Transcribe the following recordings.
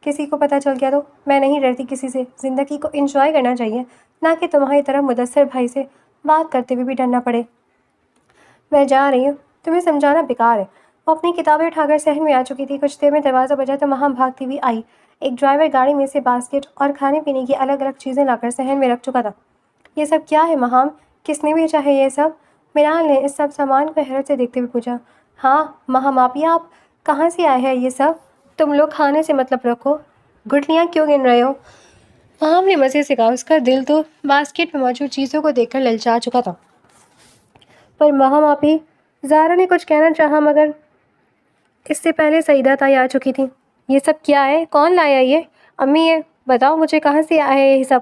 کسی کو پتہ چل گیا تو میں نہیں ڈرتی کسی سے، زندگی کو انجوائے کرنا چاہیے، نہ کہ تمہاری طرح مدثر بھائی سے بات کرتے ہوئے بھی ڈرنا پڑے۔ میں جا رہی ہوں، تمہیں سمجھانا بیکار ہے۔ وہ اپنی کتابیں اٹھا کر صحن میں آ چکی تھی۔ کچھ دیر میں دروازہ بجا تو مہم بھاگتی ہوئی آئی۔ ایک ڈرائیور گاڑی میں سے باسکٹ اور کھانے پینے کی الگ الگ چیزیں لا کر صحن میں رکھ چکا تھا۔ یہ سب کیا ہے مہم؟ کس نے بھیجا ہے یہ سب؟ میرال نے اس سب سامان کو حیرت سے دیکھتے ہوئے پوچھا۔ ہاں مہم آپی، آپ کہاں سے آئے ہیں یہ سب؟ تم لوگ کھانے سے مطلب رکھو، گٹلیاں کیوں گن رہے ہو؟ مہم نے مزے سے کہا۔ اس کا دل تو باسکٹ میں موجود چیزوں کو دیکھ کر للچا چکا تھا۔ پر مہم آپی، زارا نے کچھ کہنا چاہا مگر اس سے پہلے سعیدہ تائی آ چکی تھی۔ یہ سب کیا ہے؟ کون لایا یہ؟ امی، یہ بتاؤ مجھے کہاں سے آیا ہے یہ سب؟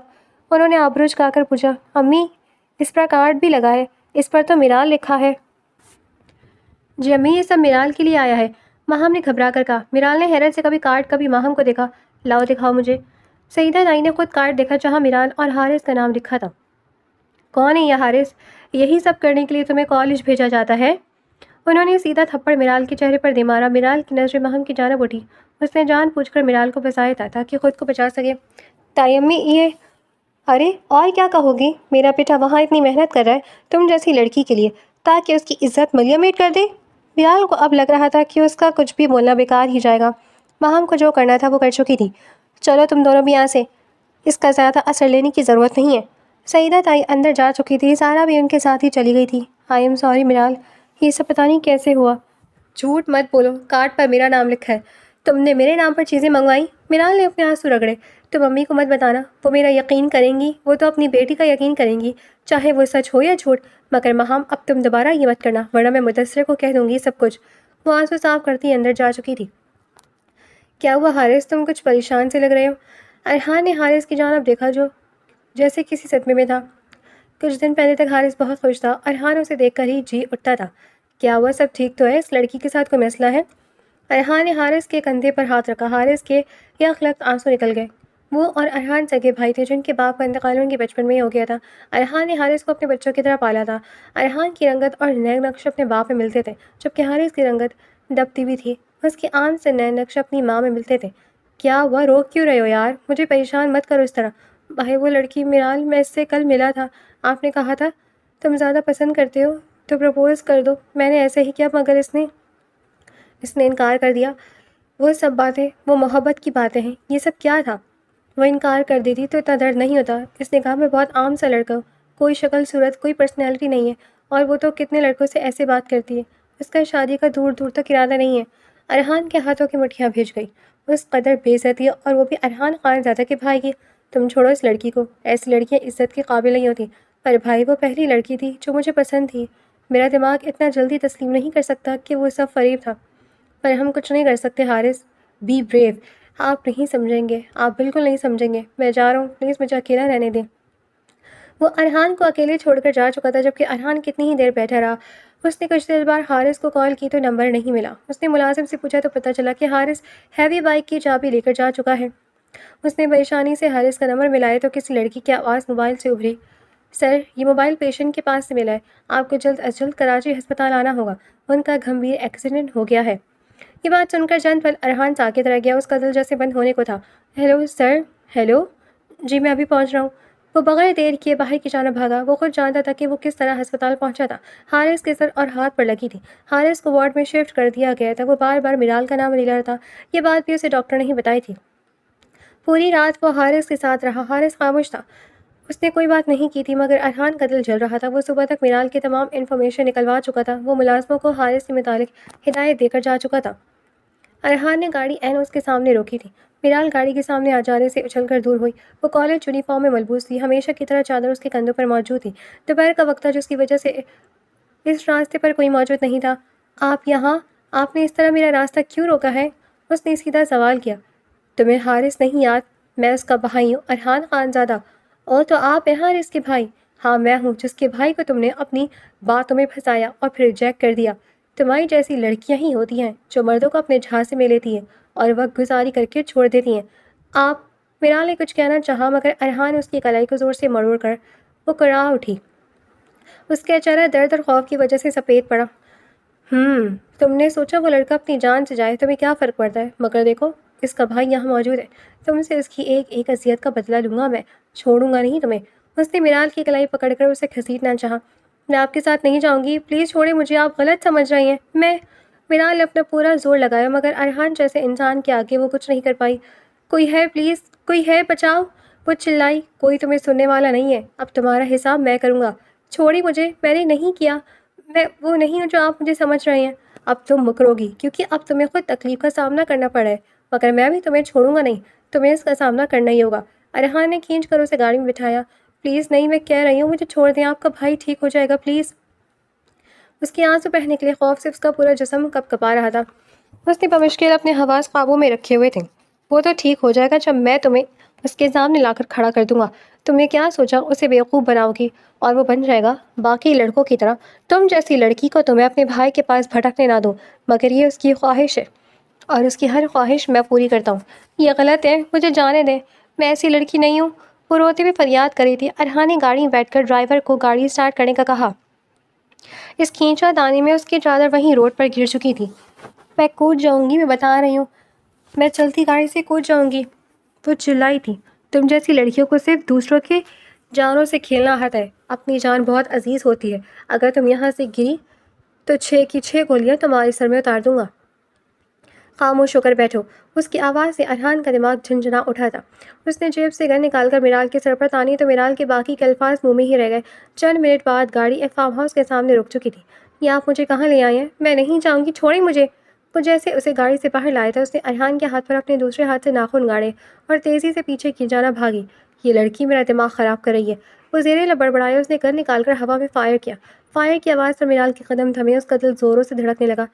انہوں نے آبرو جھکا کر پوچھا۔ امی، اس پر کارڈ بھی لگا ہے، اس پر تو میرال لکھا ہے۔ جی امی، یہ سب میرال کے لیے آیا ہے، مہم نے گھبرا کر کہا۔ میرال نے حیرت سے کبھی کارڈ کبھی مہم کو دیکھا۔ لاؤ دکھاؤ مجھے۔ سعیدہ تائی نے خود کارڈ دیکھا جہاں میرال اور حارث کا نام لکھا تھا۔ کون ہے یہ حارث؟ یہی سب کرنے کے لیے تمہیں کالج بھیجا جاتا ہے؟ انہوں نے سیدھا تھپڑ میرال کے چہرے پر دے مارا۔ میرال کی نظریں مہم کی جانب اٹھی۔ اس نے جان بوجھ کر میرال کو بچایا تھا تاکہ خود کو بچا سکے۔ تائی امی، یہ ارے اور کیا کہو گی؟ میرا بیٹا وہاں اتنی محنت کر رہا ہے تم جیسی لڑکی کے لیے تاکہ اس کی عزت ملیا میٹ کر دے۔ میرال کو اب لگ رہا تھا کہ اس کا کچھ بھی بولنا بیکار ہی جائے گا۔ مہم کو جو کرنا تھا وہ کر چکی تھی۔ چلو تم دونوں بھی یہاں سے، اس کا زیادہ اثر لینے کی ضرورت نہیں ہے۔ سعیدہ تائی اندر جا چکی تھی، سارا بھی ان کے ساتھ ہی چلی گئی تھی۔ آئی ایم سوری میرال، یہ سب پتہ نہیں کیسے ہوا۔ جھوٹ مت بولو، کارڈ پر میرا نام لکھا ہے، تم نے میرے نام پر چیزیں منگوائی؟ میرال نے اپنے آنسو رگڑے۔ تم امی کو مت بتانا، وہ میرا یقین کریں گی، وہ تو اپنی بیٹی کا یقین کریں گی، چاہے وہ سچ ہو یا جھوٹ۔ مگر مہم، اب تم دوبارہ یہ مت کرنا ورنہ میں مدثر کو کہہ دوں گی سب کچھ۔ وہ آنسو صاف کرتی اندر جا چکی تھی۔ کیا ہوا حارث، تم کچھ پریشان سے لگ رہے ہو؟ ارحان نے حارث کی جانب دیکھا جو جیسے کسی صدمے میں تھا۔ کچھ دن پہلے تک حارث بہت خوش تھا۔ ارحان اسے دیکھ کر ہی جی اٹھتا تھا۔ کیا ہوا، سب ٹھیک تو ہے؟ اس لڑکی کے ساتھ کوئی مسئلہ ہے؟ ارحان نے حارث کے کندھے پر ہاتھ رکھا۔ حارث کے یک لخت آنسو نکل گئے۔ وہ اور ارحان سگے بھائی تھے جن کے باپ کا انتقال ان کے بچپن میں ہی ہو گیا تھا۔ ارحان نے حارث کو اپنے بچوں کی طرح پالا تھا۔ ارحان کی رنگت اور نئے نقش اپنے باپ میں ملتے تھے جبکہ حارث کی رنگت دبتی ہوئی تھی، اس کے عام سے نئے نقش اپنی ماں میں ملتے تھے۔ کیا ہوا، رو کیوں رہے ہو یار؟ مجھے پریشان مت کرو اس طرح۔ بھائی وہ لڑکی میرال، میں اس سے کل ملا تھا، آپ نے کہا تھا تم زیادہ پسند کرتے ہو تو پرپوز کر دو، میں نے ایسے ہی کیا مگر اس نے انکار کر دیا۔ وہ سب باتیں، وہ محبت کی باتیں ہیں، یہ سب کیا تھا؟ وہ انکار کر دیتی تو اتنا درد نہیں ہوتا۔ اس نے کہا میں بہت عام سا لڑکا ہوں، کوئی شکل صورت کوئی پرسنالٹی نہیں ہے، اور وہ تو کتنے لڑکوں سے ایسے بات کرتی ہے، اس کا شادی کا دور دور تک ارادہ نہیں ہے۔ ارحان کے ہاتھوں کی مٹھیاں بھیج گئی۔ اس قدر بے عزتی اور وہ بھی ارحان خان زادہ کے بھائی کی۔ تم چھوڑو اس لڑکی کو، ایسی لڑکیاں عزت کی قابل نہیں ہوتی۔ پر بھائی وہ پہلی لڑکی تھی جو مجھے پسند تھی، میرا دماغ اتنا جلدی تسلیم نہیں کر سکتا کہ وہ سب فریب تھا۔ پر ہم کچھ نہیں کر سکتے حارث، بی بریو۔ آپ نہیں سمجھیں گے، آپ بالکل نہیں سمجھیں گے۔ میں جا رہا ہوں، پلیز مجھے اکیلا رہنے دیں۔ وہ ارحان کو اکیلے چھوڑ کر جا چکا تھا جبکہ ارحان کتنی ہی دیر بیٹھا رہا۔ اس نے کچھ دیر بعد حارث کو کال کی تو نمبر نہیں ملا۔ اس نے ملازم سے پوچھا تو پتہ چلا کہ حارث ہیوی بائک کی چابی لے کر جا چکا ہے۔ اس نے پریشانی سے حارث کا نمبر ملایا تو کسی لڑکی کی آواز موبائل سے ابھری۔ سر، یہ موبائل پیشنٹ کے پاس سے ملا ہے، آپ کو جلد از جلد کراچی ہسپتال آنا ہوگا، ان کا گھمبیر ایکسیڈنٹ ہو گیا ہے۔ یہ بات سن کر چند پل ارحان ساکت رہ گیا، اس کا دل جیسے بند ہونے کو تھا۔ ہیلو سر، ہیلو، جی میں ابھی پہنچ رہا ہوں۔ وہ بغیر دیر کیے باہر کی جانب بھاگا۔ وہ خود جانتا تھا کہ وہ کس طرح ہسپتال پہنچا تھا۔ حارث کے سر اور ہاتھ پر لگی تھی۔ حارث کو وارڈ میں شفٹ کر دیا گیا تھا۔ وہ بار بار میرال کا نام لے رہا تھا، یہ بات بھی اسے ڈاکٹر نے ہی بتائی تھی۔ پوری رات وہ حارث کے ساتھ رہا۔ حارث خاموش تھا، اس نے کوئی بات نہیں کی تھی مگر ارحان کا دل جل رہا تھا۔ وہ صبح تک میرال کی تمام انفارمیشن نکلوا چکا تھا۔ وہ ملازموں کو حارث کے متعلق ہدایت دے کر جا چکا تھا۔ ارحان نے گاڑی عین اس کے سامنے روکی تھی۔ میرال گاڑی کے سامنے آ جانے سے اچھل کر دور ہوئی۔ وہ کالج یونیفارم میں ملبوس تھی، ہمیشہ کی طرح چادر اس کے کندھوں پر موجود تھی۔ دوپہر کا وقت تھا جس کی وجہ سے اس راستے پر کوئی موجود نہیں تھا۔ آپ یہاں، آپ نے اس طرح میرا راستہ کیوں روکا ہے؟ اس نے سیدھا سوال کیا۔ تمہیں حارث نہیں یاد؟ میں اس کا بھائی ہوں، ارحان خان زادہ۔ اور تو آپ ہیں حارث کے بھائی؟ ہاں میں ہوں، جس کے بھائی کو تم نے اپنی باتوں میں پھنسایا اور پھر ریجیکٹ کر دیا۔ تمہاری جیسی لڑکیاں ہی ہوتی ہیں جو مردوں کو اپنے جھانسے میں لیتی ہیں اور وقت گزاری کر کے چھوڑ دیتی ہیں۔ آپ، میرال نے کچھ کہنا چاہا مگر ارحان اس کی کلائی کو زور سے مروڑ کر وہ کرا اٹھی۔ اس کا چہرہ درد اور خوف کی وجہ سے سفید پڑا۔ تم نے سوچا وہ لڑکا اپنی جان سے جائے، تمہیں کیا فرق پڑتا ہے؟ مگر دیکھو اس کا بھائی یہاں موجود ہے، تم سے اس کی ایک ایک اذیت کا بدلہ لوں گا، میں چھوڑوں گا نہیں تمہیں۔ اس نے میرال کی کلائی پکڑ کر اسے گھسیٹنا چاہا۔ میں آپ کے ساتھ نہیں جاؤں گی، پلیز چھوڑیں مجھے، آپ غلط سمجھ رہی ہیں۔ میرال نے اپنا پورا زور لگایا مگر ارحان جیسے انسان کے آگے وہ کچھ نہیں کر پائی۔ کوئی ہے پلیز، کوئی ہے، بچاؤ، وہ چلائی۔ کوئی تمہیں سننے والا نہیں ہے، اب تمہارا حساب میں کروں گا۔ چھوڑی مجھے، میں نے نہیں کیا، میں وہ نہیں ہوں جو آپ مجھے سمجھ رہے ہیں۔ اب تم مکرو گی کیونکہ اب تمہیں خود تکلیف کا سامنا کرنا پڑا ہے، مگر میں بھی تمہیں چھوڑوں گا نہیں، تمہیں اس کا سامنا کرنا ہی ہوگا۔ ارحان نے کھینچ کر اسے گاڑی میں بٹھایا۔ پلیز نہیں، میں کہہ رہی ہوں مجھے چھوڑ دیں، آپ کا بھائی ٹھیک ہو جائے گا، پلیز۔ اس کی آنسو بہنے کے لیے خوف سے اس کا پورا جسم کپ کپا رہا تھا۔ اس نے بمشکل اپنے حواس قابو میں رکھے ہوئے تھے۔ وہ تو ٹھیک ہو جائے گا جب میں تمہیں اس کے سامنے لا کر کھڑا کر دوں گا۔ تم نے کیا سوچا اسے بیوقوف بناؤ گی اور وہ بن جائے گا باقی لڑکوں کی طرح؟ تم جیسی لڑکی کو تو میں اپنے بھائی کے پاس بھٹکنے نہ دوں، مگر یہ اس کی خواہش ہے اور اس کی ہر خواہش میں پوری کرتا ہوں۔ یہ غلط ہے، مجھے جانے دیں، میں ایسی لڑکی نہیں ہوں۔ وہ روتے ہوئے فریاد کر رہی تھی۔ ارحان نے گاڑی میں بیٹھ کر ڈرائیور کو گاڑی سٹارٹ کرنے کا کہا۔ اس کھینچا تانی میں اس کی چادر وہیں روڈ پر گر چکی تھی۔ میں کود جاؤں گی، میں بتا رہی ہوں، میں چلتی گاڑی سے کود جاؤں گی، وہ چلائی تھی۔ تم جیسی لڑکیوں کو صرف دوسروں کے جانوں سے کھیلنا آتا ہے، اپنی جان بہت عزیز ہوتی ہے۔ اگر تم یہاں سے گری تو 6 کی 6 گولیاں تمہارے سر میں اتار دوں گا۔ خاموش ہو کر بیٹھو۔ اس کی آواز سے ارحان کا دماغ جھنجھنا اٹھا تھا۔ اس نے جیب سے گن نکال کر میرال کے سر پر تانی تو میرال کے باقی کے الفاظ منہ میں ہی رہ گئے۔ چند منٹ بعد گاڑی ایک فارم ہاؤس کے سامنے رک چکی تھی۔ یہ آپ مجھے کہاں لے آئے ہیں؟ میں نہیں جاؤں گی، چھوڑیں مجھے۔ وہ جیسے اسے گاڑی سے باہر لایا تھا، اس نے ارحان کے ہاتھ پر اپنے دوسرے ہاتھ سے ناخن گاڑے اور تیزی سے پیچھے کی جانا بھاگی۔ یہ لڑکی میرا دماغ خراب کر رہی ہے، وہ زیر لب بڑبڑایا۔ اس نے گن نکال کر ہوا میں فائر کیا۔ فائر کی آواز پر میرال کے قدم تھمے، اس کا دل زوروں سے دھڑکنے لگا۔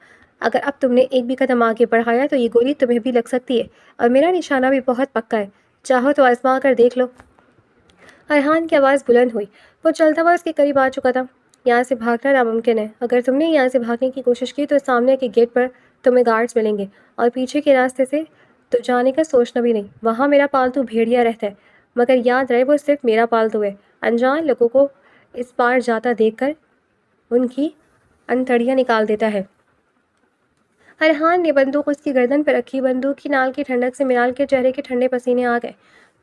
اگر اب تم نے ایک بھی قدم آگے بڑھایا تو یہ گولی تمہیں بھی لگ سکتی ہے، اور میرا نشانہ بھی بہت پکا ہے، چاہو تو آزما کر دیکھ لو۔ ارحان کی آواز بلند ہوئی۔ وہ چلتا ہوا اس کے قریب آ چکا تھا۔ یہاں سے بھاگنا ناممکن ہے۔ اگر تم نے یہاں سے بھاگنے کی کوشش کی تو سامنے کے گیٹ پر تمہیں گارڈز ملیں گے، اور پیچھے کے راستے سے تو جانے کا سوچنا بھی نہیں، وہاں میرا پالتو بھیڑیا رہتا ہے، مگر یاد رہے وہ صرف میرا پالتو ہے۔ انجان لوگوں کو اس پار جاتا دیکھ کر ان کی انتڑیاں نکال دیتا ہے۔ ارحان نے بندوق اس کی گردن پر رکھی۔ بندوق کی نال کی ٹھنڈک سے میرال کے چہرے کے ٹھنڈے پسینے آ گئے۔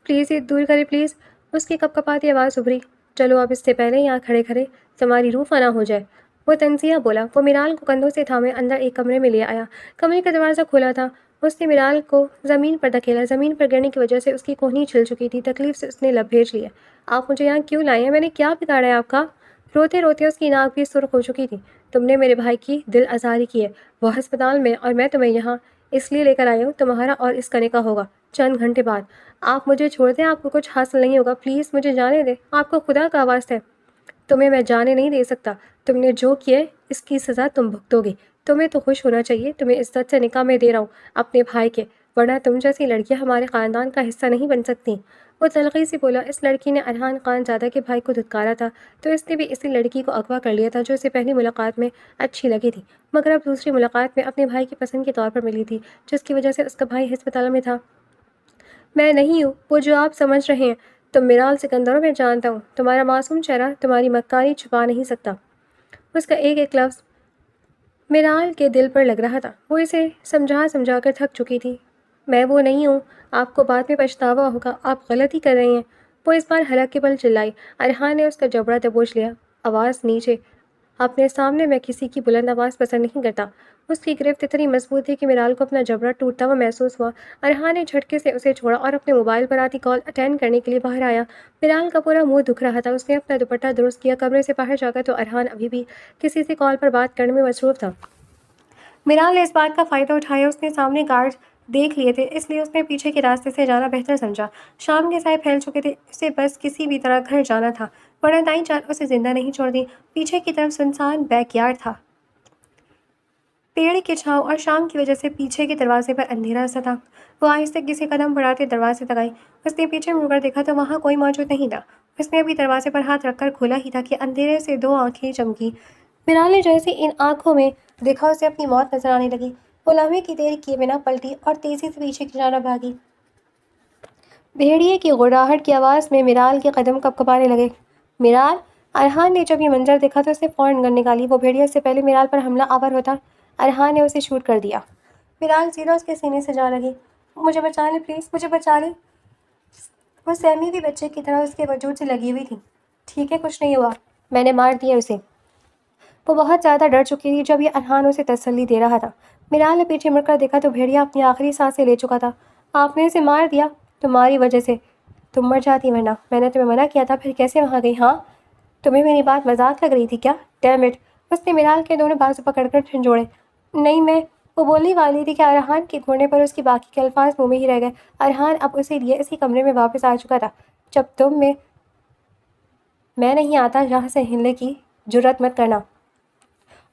پلیز یہ دور کرے، پلیز، اس کی کپ کپاتی آواز ابھری۔ چلو اب اس سے پہلے یہاں کھڑے کھڑے تمہاری روح فنا ہو جائے، وہ تنزیہ بولا۔ وہ میرال کو کندھوں سے تھامے اندر ایک کمرے میں لے آیا۔ کمرے کا دروازہ کھلا تھا۔ اس نے میرال کو زمین پر دھکیلا۔ زمین پر گرنے کی وجہ سے اس کی کہنی چھل چکی تھی۔ تکلیف سے اس نے لب بھیج لیا۔ آپ مجھے یہاں کیوں لائے ہیں؟ میں نے کیا بگاڑا ہے آپ کا؟ روتے روتے اس کی ناک بھی سرخ ہو چکی تھی۔ تم نے میرے بھائی کی دل آزاری کی ہے، وہ ہسپتال میں، اور میں تمہیں یہاں اس لیے لے کر آئی ہوں، تمہارا اور اس کا نکاح ہوگا چند گھنٹے بعد۔ آپ مجھے چھوڑ دیں، آپ کو کچھ حاصل نہیں ہوگا، پلیز مجھے جانے دیں، آپ کو خدا کا واسطہ ہے۔ تمہیں میں جانے نہیں دے سکتا، تم نے جو کیا ہے اس کی سزا تم بھگتو گے۔ تمہیں تو خوش ہونا چاہیے، تمہیں عزت سے نکاح میں دے رہا ہوں اپنے بھائی کے، ورنہ تم جیسی لڑکیاں ہمارے خاندان کا حصہ نہیں بن سکتی۔ وہ تلخی سے بولا۔ اس لڑکی نے ارحان خان زادہ کے بھائی کو دھتکارا تھا تو اس نے بھی اسی لڑکی کو اغوا کر لیا تھا جو اسے پہلی ملاقات میں اچھی لگی تھی، مگر اب دوسری ملاقات میں اپنے بھائی کی پسند کے طور پر ملی تھی، جس کی وجہ سے اس کا بھائی ہسپتال میں تھا۔ میں نہیں ہوں وہ جو آپ سمجھ رہے ہیں، تم میرال سکندر، میں جانتا ہوں، تمہارا معصوم چہرہ تمہاری مکاری چھپا نہیں سکتا۔ اس کا ایک ایک لفظ میرال کے دل پر لگ رہا تھا۔ وہ اسے سمجھا سمجھا کر تھک چکی تھی۔ میں وہ نہیں ہوں، آپ کو بعد میں پچھتاوا ہوگا، آپ غلطی کر رہے ہیں۔ وہ اس بار حلق کے بل چلائی۔ ارحان نے اس کا جبڑا دبوچ لیا۔ آواز نیچے، اپنے سامنے میں کسی کی بلند آواز پسند نہیں کرتا۔ اس کی گرفت اتنی مضبوط تھی کہ میرال کو اپنا جبڑا ٹوٹتا ہوا محسوس ہوا۔ ارحان نے جھٹکے سے اسے چھوڑا اور اپنے موبائل پر آتی کال اٹینڈ کرنے کے لیے باہر آیا۔ میرال کا پورا منہ دکھ رہا تھا۔ اس نے اپنا دوپٹہ درست کیا۔ کمرے سے باہر جا کر تو ارحان ابھی بھی کسی سے کال پر بات کرنے میں مصروف تھا۔ میرال نے اس بات کا فائدہ اٹھایا، اس نے سامنے گارڈ دیکھ لیے تھے، اس لیے اس نے پیچھے کے راستے سے جانا بہتر سمجھا۔ شام کے سائے پھیل چکے تھے، اسے بس کسی بھی طرح گھر جانا تھا، ورنہ دائیں جان اسے زندہ نہیں چھوڑتی۔ پیچھے کی طرف سنسان بیک یارڈ تھا، پیڑ کی چھاؤں اور شام کی وجہ سے پیچھے کے دروازے پر اندھیرا سا تھا۔ وہ آہستہ کسی قدم بڑھاتے دروازے تک آئی۔ اس نے پیچھے مڑ کر دیکھا تو وہاں کوئی موجود نہیں تھا۔ اس نے ابھی دروازے پر ہاتھ رکھ کر کھولا ہی تھا کہ اندھیرے سے 2 آنکھیں چمکی۔ میرال نے جیسے ان آنکھوں میں دیکھا اسے اپنی موت نظر آنے لگی۔ وہ لمحے کی دیر کیے بنا پلٹی اور تیزی سے پیچھے کی جانب بھاگی۔ بھیڑیے کی غڑاہٹ کی آواز میں میرال کے قدم کپکپانے لگے۔ میرال! ارحان نے جب یہ منظر دیکھا تو اس نے فوراً گن نکالی۔ وہ بھیڑیا سے پہلے میرال پر حملہ آور ہوتا، ارحان نے اسے شوٹ کر دیا۔ میرال سیدھا اس کے سینے سے جا لگی۔ مجھے بچا لیں پلیز، مجھے بچا لیں۔ وہ سہمی بھی بچے کی طرح اس کے وجود سے لگی ہوئی تھی۔ ٹھیک ہے، کچھ نہیں ہوا، میں نے مار دیا اسے۔ وہ بہت زیادہ ڈر چکی تھی جب یہ ارحان اسے تسلی دے رہا تھا۔ میرال نے پیچھے مڑ کر دیکھا تو بھیڑیا اپنی آخری سانسیں لے چکا تھا۔ آپ نے اسے مار دیا؟ تمہاری وجہ سے، تم مر جاتی ورنہ۔ میں نے تمہیں منع کیا تھا، پھر کیسے وہاں گئی؟ ہاں، تمہیں میری بات مذاق لگ رہی تھی کیا؟ Dam it! اس نے میرال کے دونوں بازو پکڑ کر جھنجھوڑے۔ نہیں، میں… وہ بولنے والی تھی کہ ارحان کے گھوڑنے پر اس کی باقی کے الفاظ منہ میں ہی رہ گئے۔ ارحان اب اسی لیے اسی کمرے میں واپس آ چکا تھا جب تم میں نہیں آتا یہاں سے ہلنے کی جرات مت کرنا۔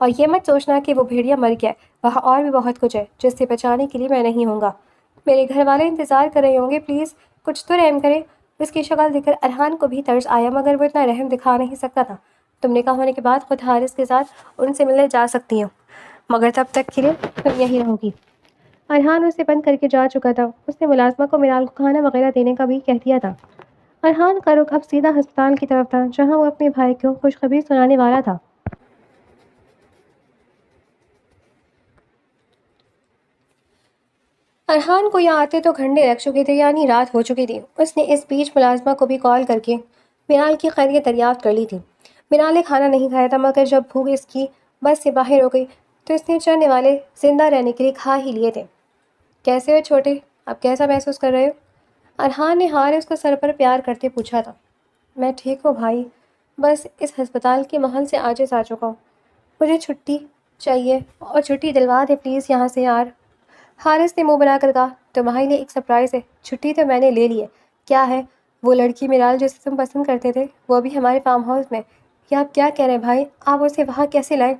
اور یہ مت سوچنا کہ وہ بھیڑیا مر گیا ہے، وہاں اور بھی بہت کچھ ہے جس سے بچانے کے لیے میں نہیں ہوں گا۔ میرے گھر والے انتظار کر رہے ہوں گے، پلیز کچھ تو رحم کریں۔ اس کی شکل دیکھ کر ارحان کو بھی طرز آیا، مگر وہ اتنا رحم دکھا نہیں سکتا تھا۔ تم نکاح ہونے کے بعد خود حارث کے ساتھ ان سے ملنے جا سکتی ہو، مگر تب تک کے لیے تم یہیں رہو گی۔ ارحان اسے بند کر کے جا چکا تھا۔ اس نے ملازمہ کو میرال کو کھانا وغیرہ دینے کا بھی کہہ دیا تھا۔ ارحان کا رخ اب سیدھا ہسپتال کی طرف تھا جہاں وہ اپنے بھائی کو خوشخبری سنانے والا تھا۔ ارحان کو یہاں آتے تو گھنٹے لگ چکے تھے، یعنی رات ہو چکی تھی۔ اس نے اس بیچ ملازمہ کو بھی کال کر کے میرال کی خیریت دریافت کر لی تھی۔ میرال نے کھانا نہیں کھایا تھا، مگر جب بھوک اس کی بس سے باہر ہو گئی تو اس نے چند نوالے زندہ رہنے کے لیے کھا ہی لیے تھے۔ کیسے ہو چھوٹے؟ اب کیسا محسوس کر رہے ہو؟ ارحان نے حارث کو سر پر پیار کرتے پوچھا تھا۔ میں ٹھیک ہوں بھائی، بس اس ہسپتال کے ماحول سے عاجز آ چکا ہوں۔ مجھے چھٹی چاہیے، اور چھٹی دلوا دے پلیز یہاں سے یار۔ حارث نے منہ بنا کر کہا، تمہارے لیے ایک سرپرائز ہے۔ چھٹی تو میں نے لے لی ہے۔ کیا ہے؟ وہ لڑکی میرال جسے تم پسند کرتے تھے، وہ بھی ہمارے فارم ہاؤس میں۔ یہ آپ کیا کہہ رہے ہیں بھائی؟ آپ اسے وہاں کیسے لائے؟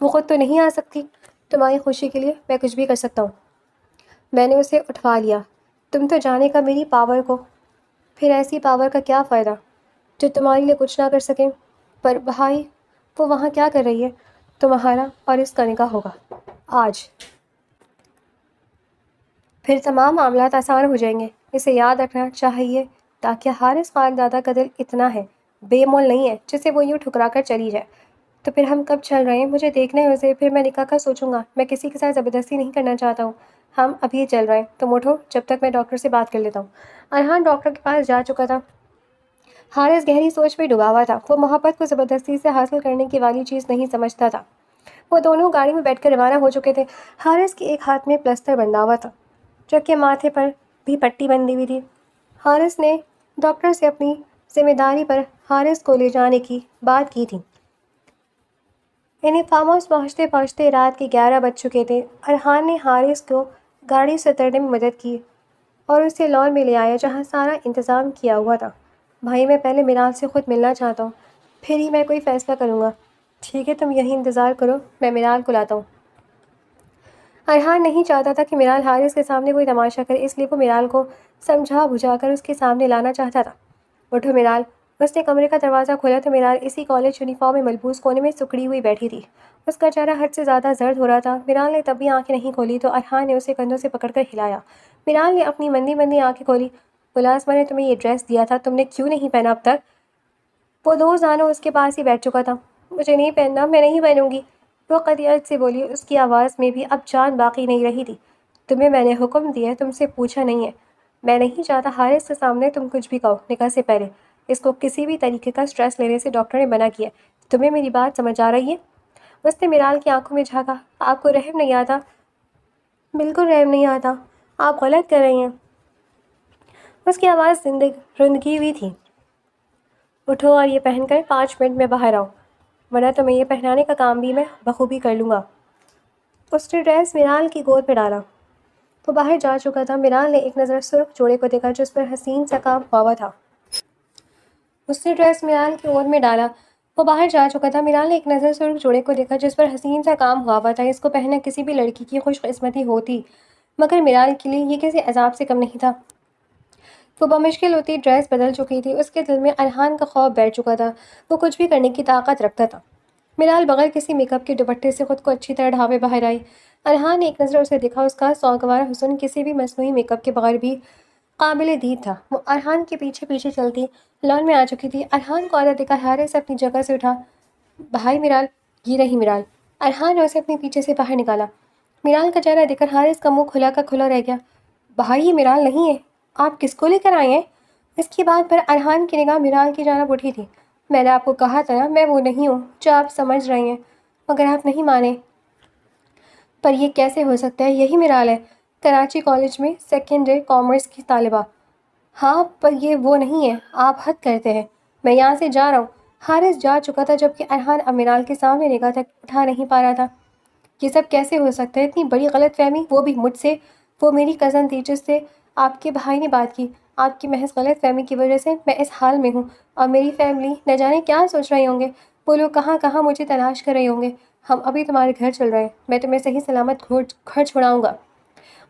وہ خود تو نہیں آ سکتی۔ تمہاری خوشی کے لیے میں کچھ بھی کر سکتا ہوں۔ میں نے اسے اٹھوا لیا۔ تم تو جانے کا میری پاور کو۔ پھر ایسی پاور کا کیا فائدہ جو تمہارے لیے کچھ نہ کر سکیں؟ پر بھائی، وہ وہاں کیا کر رہی ہے؟ تمہارا اور اس کا نکاح ہوگا آج۔ پھر تمام معاملات آسان ہو جائیں گے۔ اسے یاد رکھنا چاہیے تاکہ حارث خاندادہ کا دل اتنا ہے، بے مول نہیں ہے جسے وہ یوں ٹھکرا کر چلی جائے۔ تو پھر ہم کب چل رہے ہیں؟ مجھے دیکھنا ہے اسے، پھر میں نکاح کا سوچوں گا۔ میں کسی کے ساتھ زبردستی نہیں کرنا چاہتا ہوں۔ ہم ابھی چل رہے ہیں، تم اٹھو جب تک میں ڈاکٹر سے بات کر لیتا ہوں۔ ارحان ڈاکٹر کے پاس جا چکا تھا۔ حارث گہری سوچ میں ڈوبا ہوا تھا۔ وہ محبت کو زبردستی سے حاصل کرنے کی والی چیز نہیں سمجھتا تھا۔ وہ دونوں گاڑی میں بیٹھ کر روانہ ہو چکے تھے۔ حارث کے ایک ہاتھ میں پلسٹر بندھا ہوا تھا جبکہ ماتھے پر بھی پٹی بندھی ہوئی تھی۔ حارث نے ڈاکٹر سے اپنی ذمہ داری پر حارث کو لے جانے کی بات کی تھی۔ انہیں فارم ہاؤس پہنچتے پہنچتے رات کے 11 بج چکے تھے۔ ارحان نے حارث کو گاڑی سے اترنے میں مدد کی اور اسے لان میں لے آیا جہاں سارا انتظام کیا ہوا تھا۔ بھائی، میں پہلے میرال سے خود ملنا چاہتا ہوں، پھر ہی میں کوئی فیصلہ کروں گا۔ ٹھیک ہے، تم یہیں انتظار کرو، میں میرال کو لاتا ہوں۔ ارحان نہیں چاہتا تھا کہ میرال حارث کے سامنے کوئی تماشا کرے، اس لیے وہ میرال کو سمجھا بجھا کر اس کے سامنے لانا چاہتا تھا۔ اٹھو میرال۔ اس نے کمرے کا دروازہ کھولا تو میرال اسی کالج یونیفارم میں ملبوس کونے میں سکڑی ہوئی بیٹھی تھی۔ اس کا چہرہ حد سے زیادہ زرد ہو رہا تھا۔ میرال نے تب بھی آنکھیں نہیں کھولی تو ارحان نے اسے کندھوں سے پکڑ کر ہلایا۔ میرال نے اپنی مندی مندی آنکھیں کھولی۔ ملازمہ نے تمہیں یہ ڈریس دیا تھا، تم نے کیوں نہیں پہنا اب تک؟ وہ دو زانوں اس کے پاس ہی بیٹھ چکا تھا۔ مجھے نہیں پہننا، میں نہیں پہنوں گی، وہ قطعیت سے بولی۔ اس کی آواز میں بھی اب جان باقی نہیں رہی تھی۔ تمہیں میں نے حکم دیا ہے، تم سے پوچھا نہیں ہے۔ میں نہیں چاہتا حارث کے سامنے تم کچھ بھی کہو نکاح سے پہلے۔ اس کو کسی بھی طریقے کا سٹریس لینے سے ڈاکٹر نے منع کیا ہے۔ تمہیں میری بات سمجھ آ رہی ہے؟ اس نے میرال کی آنکھوں میں جھانکا۔ آپ کو رحم نہیں آتا؟ بالکل رحم نہیں آتا، آپ غلط کر رہی ہیں۔ اس کی آواز رندگی ہوئی تھی۔ اٹھو اور یہ پہن کر 5 منٹ میں باہر آؤ، ورنہ تمہیں یہ پہنانے کا کام بھی میں بخوبی کر لوں گا۔ اس نے ڈریس میرال کی گود پہ ڈالا۔ وہ باہر جا چکا تھا۔ میرال نے ایک نظر سرخ جوڑے کو دیکھا جس پر حسین سا کام ہوا تھا۔ اس نے ڈریس میرال کی گود میں ڈالا۔ وہ باہر جا چکا تھا۔ میرال نے ایک نظر سرخ جوڑے کو دیکھا جس پر حسین سا کام ہوا تھا۔ اس کو پہننا کسی بھی لڑکی کی خوش قسمتی ہوتی، مگر میرال کے لیے یہ کسی عذاب سے کم نہیں تھا۔ وہ بمشکل ہوتی ڈریس بدل چکی تھی۔ اس کے دل میں ارحان کا خوف بیٹھ چکا تھا۔ وہ کچھ بھی کرنے کی طاقت رکھتا تھا۔ میرال بغیر کسی میک اپ کے دوپٹے سے خود کو اچھی طرح ڈھانپے باہر آئی۔ ارحان نے ایک نظر اسے دیکھا۔ اس کا سوگوار حسن کسی بھی مصنوعی میک اپ کے بغیر بھی قابل دید تھا۔ وہ ارحان کے پیچھے پیچھے چلتی لان میں آ چکی تھی۔ ارحان کو آتا دیکھا حارث اپنی جگہ سے اٹھا۔ بھائی میرال، یہ رہی میرال۔ ارحان نے اسے اپنے پیچھے سے باہر نکالا۔ میرال کا چہرہ دیکھ کر حارث کا منہ کھلا کا کھلا رہ گیا۔ باہر یہ میرال نہیں ہے، آپ کس کو لے کر آئے ہیں؟ اس کی بات پر ارحان کی نگاہ میرال کی جانب اٹھی تھی۔ میں نے آپ کو کہا تھا نا میں وہ نہیں ہوں جو آپ سمجھ رہی ہیں، مگر آپ نہیں مانے۔ پر یہ کیسے ہو سکتا ہے؟ یہی میرال ہے، کراچی کالج میں سیکنڈ ایئر کامرس کی طالبہ۔ ہاں پر یہ وہ نہیں ہے، آپ حد کرتے ہیں، میں یہاں سے جا رہا ہوں۔ حارث جا چکا تھا جبکہ ارحان اب میرال کے سامنے نگاہ تک اٹھا نہیں پا رہا تھا۔ یہ سب کیسے ہو سکتا ہے؟ اتنی بڑی غلط فہمی، وہ بھی مجھ سے، وہ میری کزن تھی جس سے آپ کے بھائی نے بات کی۔ آپ کی محض غلط فہمی کی وجہ سے میں اس حال میں ہوں، اور میری فیملی نہ جانے کیا سوچ رہے ہوں گے، وہ لوگ کہاں کہاں مجھے تلاش کر رہے ہوں گے۔ ہم ابھی تمہارے گھر چل رہے ہیں، میں تمہیں صحیح سلامت گھر چھوڑاؤں گا۔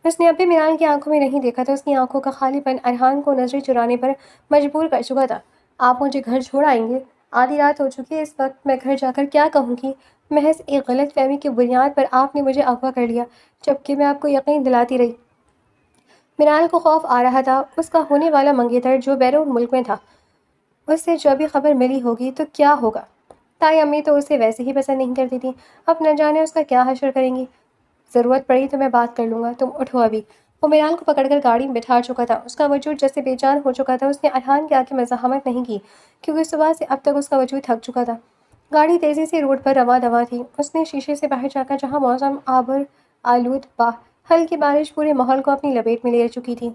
اس نے ابھی میرال کی آنکھوں میں نہیں دیکھا تھا، اس کی آنکھوں کا خالی پن ارحان کو نظریں چرانے پر مجبور کر چکا تھا۔ آپ مجھے گھر چھوڑ آئیں گے؟ آدھی رات ہو چکی ہے، اس وقت میں گھر جا کر کیا کہوں گی؟ محض ایک غلط فہمی کی بنیاد پر آپ نے مجھے اغوا کر لیا، جبکہ میں آپ کو یقین دلاتی رہی۔ میرال کو خوف آ رہا تھا، اس کا ہونے والا منگیتر جو بیرون ملک میں تھا، اس سے جو ابھی خبر ملی ہوگی تو کیا ہوگا۔ تائی امی تو اسے ویسے ہی پسند نہیں کرتی تھی، اب نہ جانے اس کا کیا حشر کریں گی۔ ضرورت پڑی تو میں بات کر لوں گا، تم اٹھو ابھی۔ وہ میرال کو پکڑ کر گاڑی میں بٹھا چکا تھا، اس کا وجود جیسے بے جان ہو چکا تھا۔ اس نے ارحان کے آگے مزاحمت نہیں کی کیونکہ صبح سے اب تک اس کا وجود تھک چکا تھا۔ گاڑی تیزی سے روڈ پر رواں دواں تھی۔ اس نے شیشے سے باہر جا کر جہاں موسم آبر آلود ہلکی بارش پورے ماحول کو اپنی لپیٹ میں لے چکی تھی۔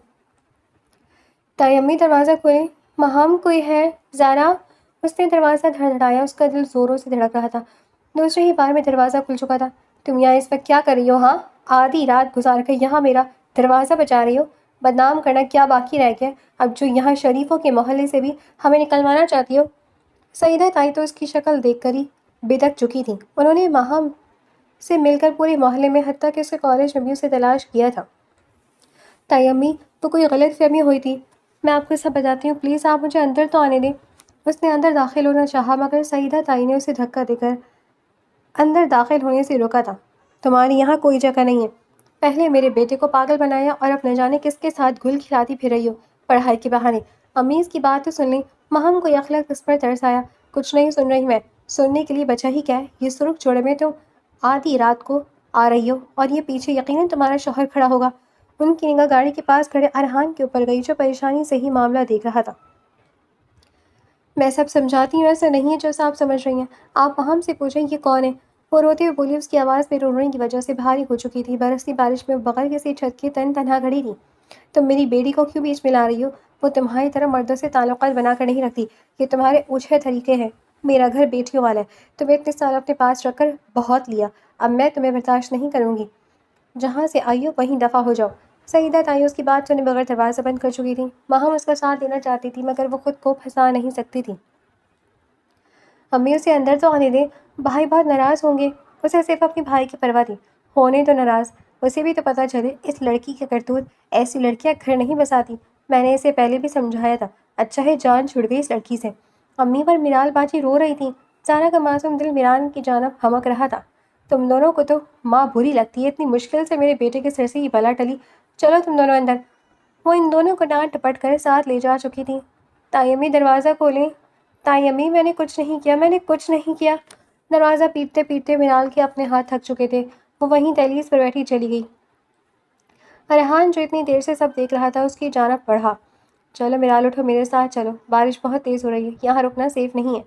تائی امی دروازہ کھولیں، مہام کوئی ہے زارا؟ اس نے دروازہ دھڑدھڑایا، اس کا دل زوروں سے دھڑک رہا تھا۔ دوسری ہی بار میں دروازہ کھل چکا تھا۔ تم یہاں اس وقت کیا کر رہی ہو؟ ہاں، آدھی رات گزار کر یہاں میرا دروازہ بجا رہی ہو؟ بدنام کرنا کیا باقی رہ گیا اب جو یہاں شریفوں کے محلے سے بھی ہمیں نکلوانا چاہتی ہو؟ سعیدہ تائی تو اس کی شکل دیکھ کر ہی بدک چکی تھیں۔ انہوں نے ماہم سے مل کر پورے محلے میں، حتیٰ کہ اس کے کالج میں بھی اسے تلاش کیا تھا۔ تائی امی، وہ کوئی غلط فہمی ہوئی تھی، میں آپ کو سب بتاتی ہوں، پلیز آپ مجھے اندر تو آنے دیں۔ اس نے اندر داخل ہونا چاہا مگر سعیدہ تائی نے اسے دھکا دے کر اندر داخل ہونے سے روکا تھا۔ تمہاری یہاں کوئی جگہ نہیں ہے، پہلے میرے بیٹے کو پاگل بنایا اور اب نہ جانے کس کے ساتھ گل کھلاتی پھر رہی ہو پڑھائی کے بہانے۔ امی اس کی بات تو سن لیں۔ مہم کو یکلخت اس پر ترس آیا۔ کچھ نہیں سن رہی میں، سننے کے لیے بچا ہی کیا ہے؟ یہ سرخ جوڑے میں تم آدھی رات کو آ رہی ہو اور یہ پیچھے یقیناً تمہارا شوہر کھڑا ہوگا۔ ان کی نگاہ گاڑی کے پاس کھڑے ارحان کے اوپر گئی جو پریشانی سے ہی معاملہ دیکھ رہا تھا۔ میں سب سمجھاتی ہوں، ایسا نہیں ہے جو آپ سمجھ رہی ہیں۔ آپ مہم سے پوچھیں یہ کون ہے؟ وہ روتے ہوئے بولی، اس کی آواز میں رونے کی وجہ سے بھاری ہو چکی تھی۔ برستی بارش میں بغیر کسی چھت کے تنہا کھڑی تھی۔ تم میری بیٹی کو کیوں بیچ میں لا رہی ہو؟ وہ تمہاری طرح مردوں سے تعلقات بنا کر نہیں رکھتی، یہ تمہارے اوجھل طریقے ہیں۔ میرا گھر بیٹیوں والا ہے، تمہیں اتنے سال اپنے پاس رکھ کر بہت لیا، اب میں تمہیں برداشت نہیں کروں گی۔ جہاں سے آئی ہو وہیں دفع ہو جاؤ۔ سعیدہ تائی اس کی بات سنے بغیر دروازہ بند کر چکی تھی۔ مہم اس کا ساتھ دینا چاہتی تھی مگر وہ خود کو پھنسا نہیں سکتی تھی۔ امی اسے اندر تو آنے دیں، بھائی بہت ناراض ہوں گے۔ اسے صرف اپنے بھائی کی پرواہ تھی، ہونے تو ناراض، اسے بھی تو پتہ چلے اس لڑکی کی کرتوت، ایسی لڑکیاں گھر نہیں بساتی، میں نے اسے پہلے بھی سمجھایا تھا، اچھا ہے جان چھڑ گئی اس لڑکی سے۔ امی پر میرال باجی رو رہی تھی، زارا کا معصوم دل میرال کی جانب ہمک رہا تھا۔ تم دونوں کو تو ماں بری لگتی ہے، اتنی مشکل سے میرے بیٹے کے سر سے یہ بلا ٹلی، چلو تم دونوں اندر۔ وہ ان دونوں کو ڈانٹ ٹپٹ کر ساتھ لے جا چکی تھی۔ تائی امی دروازہ کھولیں۔ تائی امی، میں نے کچھ نہیں کیا، میں نے کچھ نہیں کیا۔ دروازہ پیٹتے پیٹتے میرال کے اپنے ہاتھ تھک چکے تھے، وہ وہیں دہلیز پر بیٹھی چلی گئی۔ ارحان جو اتنی دیر سے سب دیکھ رہا تھا اس کی جانب بڑھا۔ چلو میرال اٹھو، میرے ساتھ چلو، بارش بہت تیز ہو رہی ہے، یہاں رکنا سیف نہیں ہے۔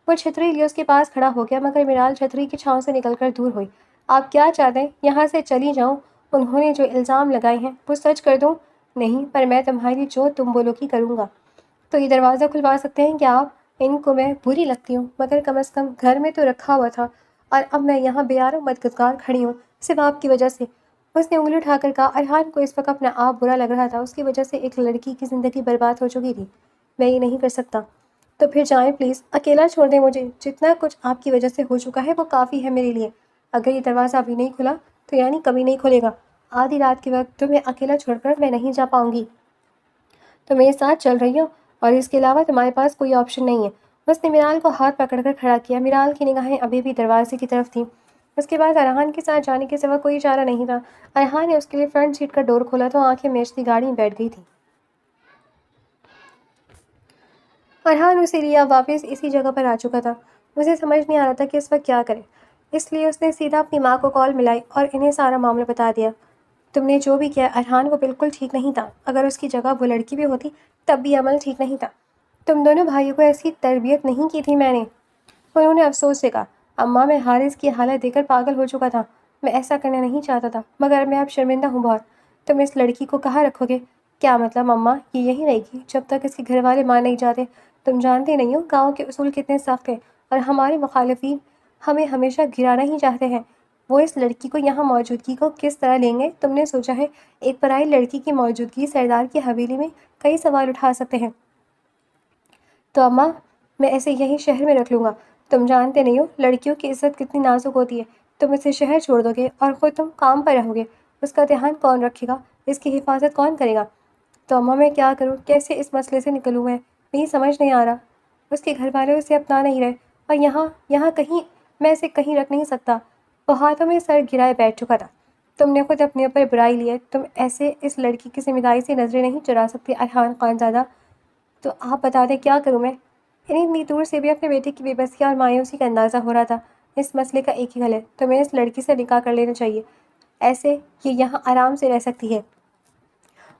وہ چھتری لیے اس کے پاس کھڑا ہو گیا مگر میرال چھتری کی چھاؤں سے نکل کر دور ہوئی۔ آپ کیا چاہتے ہیں؟ یہاں سے چلی جاؤں؟ انہوں نے جو الزام لگائے ہیں وہ سچ کر دوں؟ نہیں، پر میں تمہاری جو تم بولو گی کروں گا۔ تو یہ دروازہ کھلوا سکتے ہیں کیا آپ؟ ان کو میں بری لگتی ہوں مگر کم از کم گھر میں تو رکھا ہوا تھا، اور اب میں یہاں بیار و مددگار کھڑی ہوں صرف آپ کی وجہ سے۔ اس نے انگلی اٹھا کر کہا۔ ارحان کو اس وقت اپنا آپ برا لگ رہا تھا، اس کی وجہ سے ایک لڑکی کی زندگی برباد ہو چکی تھی۔ میں یہ نہیں کر سکتا۔ تو پھر جائیں پلیز، اکیلا چھوڑ دیں مجھے، جتنا کچھ آپ کی وجہ سے ہو چکا ہے وہ کافی ہے میرے لیے۔ اگر یہ دروازہ ابھی نہیں کھلا تو یعنی کبھی نہیں کھلے گا۔ آدھی رات کے وقت تمہیں اکیلا چھوڑ کر میں نہیں جا پاؤں گی۔ تو میرے ساتھ چل رہی ہو اور اس کے علاوہ تمہارے پاس کوئی آپشن نہیں ہے۔ اس نے میرال کو ہاتھ پکڑ کر کھڑا کیا۔ میرال کی نگاہیں ابھی بھی دروازے کی طرف تھیں۔ اس کے بعد ارحان کے ساتھ جانے کے سوا کوئی چارہ نہیں تھا۔ ارحان نے اس کے لیے فرنٹ سیٹ کا ڈور کھولا تو آنکھیں میچتی گاڑی میں بیٹھ گئی تھی۔ ارحان اسی لیے اب واپس اسی جگہ پر آ چکا تھا۔ اسے سمجھ نہیں آ رہا تھا کہ اس وقت کیا کرے، اس لیے اس نے سیدھا اپنی ماں کو کال ملائی اور انہیں سارا معاملہ بتا دیا۔ تم نے جو بھی کیا ارحان وہ بالکل ٹھیک نہیں تھا، اگر اس کی جگہ وہ لڑکی بھی ہوتی تب بھی عمل ٹھیک نہیں تھا۔ تم دونوں بھائیوں کو ایسی تربیت نہیں کی تھی میں نے، انہوں نے افسوس سے کہا۔ اماں میں حارث کی حالت دیکھ کر پاگل ہو چکا تھا، میں ایسا کرنا نہیں چاہتا تھا مگر میں اب شرمندہ ہوں بہت۔ تم اس لڑکی کو کہاں رکھو گے؟ کیا مطلب اماں؟ یہ یہیں رہے گی جب تک اس کے گھر والے مان نہیں جاتے؟ تم جانتے نہیں ہو گاؤں کے اصول کتنے سخت ہیں اور ہمارے مخالفین ہمیں ہمیشہ گرانا ہی چاہتے ہیں۔ وہ اس لڑکی کو یہاں موجودگی کو کس طرح لیں گے؟ تم نے سوچا ہے ایک پرائی لڑکی کی موجودگی سردار کی حویلی میں کئی سوال اٹھا سکتے ہیں؟ تو اماں میں اسے یہیں شہر میں رکھ لوں گا۔ تم جانتے نہیں ہو لڑکیوں کی عزت کتنی نازک ہوتی ہے۔ تم اسے شہر چھوڑ دو گے اور خود تم کام پر رہو گے، اس کا دھیان کون رکھے گا؟ اس کی حفاظت کون کرے گا؟ تو اماں میں کیا کروں؟ کیسے اس مسئلے سے نکلوں میں؟ نہیں سمجھ نہیں آ رہا۔ اس کے گھر والے اسے اپنا نہیں رہے اور یہاں کہیں میں اسے کہیں رکھ نہیں سکتا۔ وہ ہاتھوں میں سر گرائے بیٹھ چکا تھا۔ تم نے خود اپنے اوپر برائی لی ہے، تم ایسے اس لڑکی کی ذمہ داری سے نظریں نہیں چرا سکتے ارحان خان زادہ۔ تو آپ بتا دیں کیا کروں میں؟ انہیں اتنی دور سے بھی اپنے بیٹے کی بے بسی اور مایوسی کا اندازہ ہو رہا تھا۔ اس مسئلے کا ایک ہی حل ہے، تمہیں اس لڑکی سے نکاح کر لینا چاہیے، ایسے یہ یہاں آرام سے رہ سکتی ہے۔